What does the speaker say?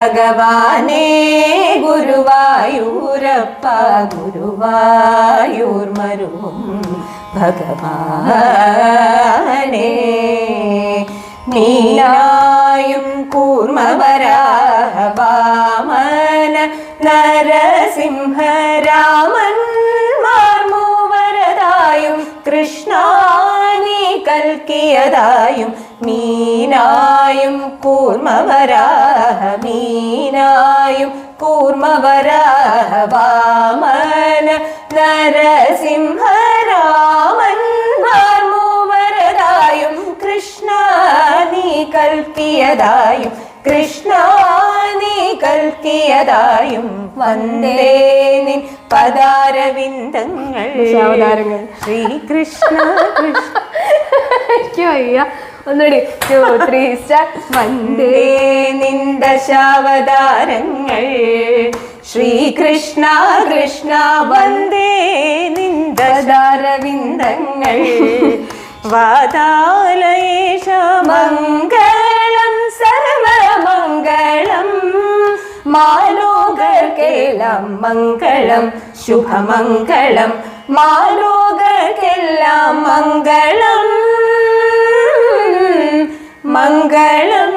ഭഗവാനേ ഗുരുവായൂരപ്പ ഗുരുവായൂർ മരുവും ഭഗവാനേ നീനായും കൂർമ്മവരാഹ വാമന നരസിംഹരാമൻ മാർമൂവരതായും കൃഷ്ണാനി കൽക്കിയതായും മീനായും കൂർമ്മവരാഹ മീനായും കൂർമ്മവരാഹ വാമന നരസിംഹരാമൻ മൂവരതായും കൃഷ്ണാനി കൽക്കിയതായും കൃഷ്ണാനി കൽക്കിയതായും വന്ദേ നിൻ പദാരവിന്ദങ്ങൾ ശ്രീകൃഷ്ണ കൃഷ്ണ ഒന്നുകൂടി 2, 3 സ്റ്റാർട്ട്. വന്ദേ നിൻ ദശാവതാരങ്ങൾ ശ്രീകൃഷ്ണ കൃഷ്ണ വന്ദേ നിൻ ദശാരവിന്ദങ്ങൾ വാതാലയേശ മംഗളം സർവമംഗളം മാലോകർക്കെല്ലാം മംഗളം ശുഭമംഗളം മാലോകർക്കെല്ലാം മംഗളം മംഗളം